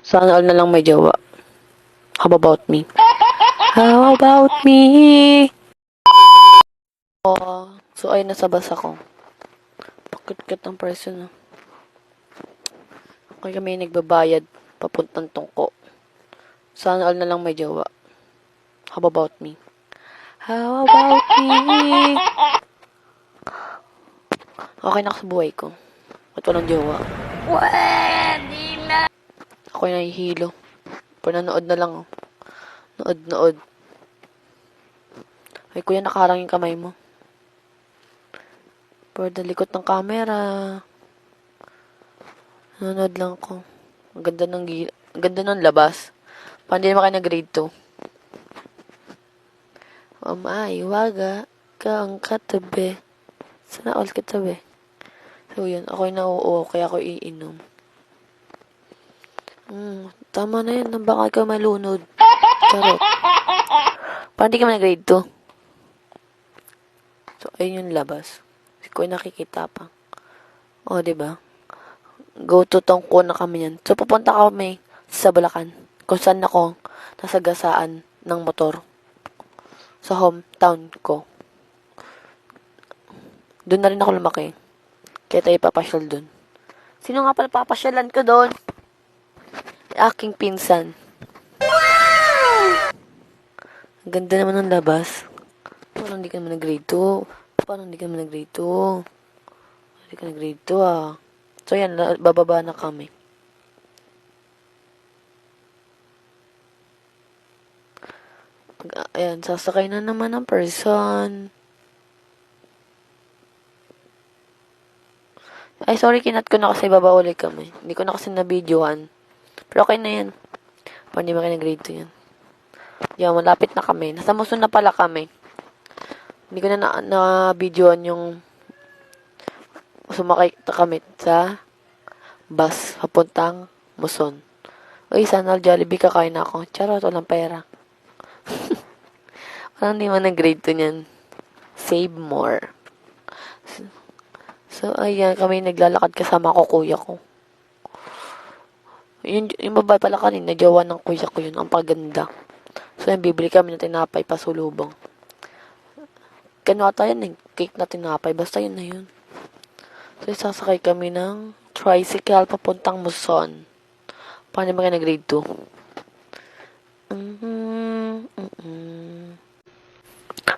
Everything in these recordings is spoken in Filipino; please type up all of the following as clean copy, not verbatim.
Sana all na lang may jowa. How about me? How about me? Oh, so ayun nasa bus ako. Pakit-kit ng person. Okay kami nagbabayad papuntang Tungko. Sana all na lang may jowa. How about me? How about me? Okay na ako sa buhay ko. At walang jowa. Pwede na. Ako'y nahihilo. Pananood na lang. Oh. Nood. Ay, kuya, nakaharang yung kamay mo. Por the likod ng camera. Nanonood lang ako. Ang ganda ng labas. Paano di naman kayo na grade 2? Waga kang katabi. Sana all katabi. So, yun. Ako'y nauuo, kaya ako iinom. Tama na yun. Baka ka malunod. Charot. Paano di ka man grade 2? So, ayun yung labas. Ko nakikita pa. O, diba? Go to Tongko na kami yan. So, pupunta kami sa Bulacan. Kung saan ako nasagasaan ng motor. Sa hometown ko. Doon na rin ako lumaki. Kaya tayo papasyal doon. Sino nga pala papasyalan ko doon? Aking pinsan. Ang ganda naman ng labas. Parang hindi ka naman nag-grade 2. Hindi ka nag-grade 2 ah. So yan, bababa na kami. Ayan, sasakay na naman ng person. Ay, sorry, kinat ko na kasi baba ulit kami. Hindi ko na kasi na-videoan. Pero okay na yan. Hindi mo kayo nag-grade 2 yan. Yan, malapit na kami. Nasa Muson na pala kami. Hindi ko na videoan yung sumakay kami sa bus papuntang Muson. Uy, sana Jollibee kakain na ako. Charot, walang pera. Parang hindi mo nag-grade 2 niyan. Save more. So, ayan, kami naglalakad kasama ko, kuya ko. Yung babae pala kanina, jowa ng kuya ko yun. Ang paganda. So, yan, bibili kami ng tinapay, pasulubong. Kano ata yan, cake na tinapay. Basta yun na yun. So, sasakay kami ng tricycle papuntang Muson. Paano ba kayo nag-grade 2?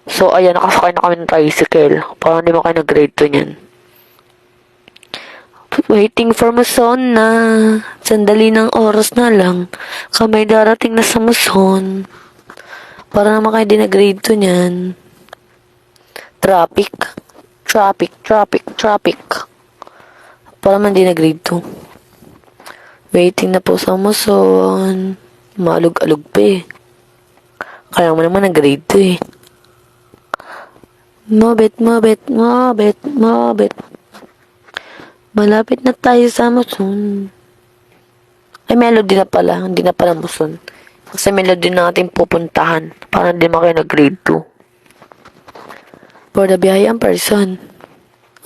So, ayan, nakasakay na kami ng tricycle. Paano di mo kayo nag-grade 2 niyan? Waiting for Muson na. Sandali ng oras na lang. Kamay darating na sa Muson. Para naman kayo di nag-grade 2 niyan. Traffic. Para man di nag-grade 2. Waiting na po sa Muson. Maalog-alog pa eh. Kaya mo naman nag-grade 2 eh. Mabit. Malapit na tayo sa Muson. Ay, melody na pala. Hindi na pala Muson. Kasi melody na ating pupuntahan. Para hindi mo kayo nag-grade 2. For the biyayang person.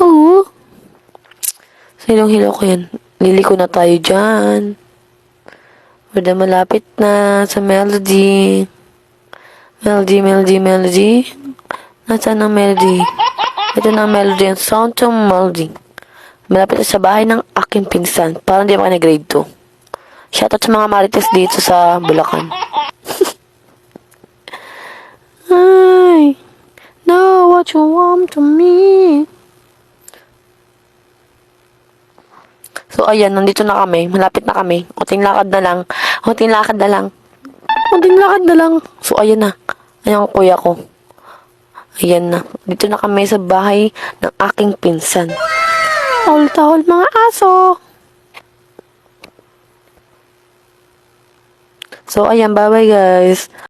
Oo. Sa hilong-hilo ko yan. Liliko na tayo dyan. For the malapit na sa melody. Melody. Nasaan ang melody? Ito na ang melody. Ang sound to melody. Malapit na sa bahay ng aking pinsan. Parang di ba ka na grade 2. Shoutout sa mga marites dito sa Bulacan. Ay, know what you want to me. So, ayan, nandito na kami. Malapit na kami. Kunting lakad na lang. So, ayan na. Ayan ang kuya ko. Ayan na. Dito na kami sa bahay ng aking pinsan. Tahol mga aso. So, ayan. Bye-bye, guys.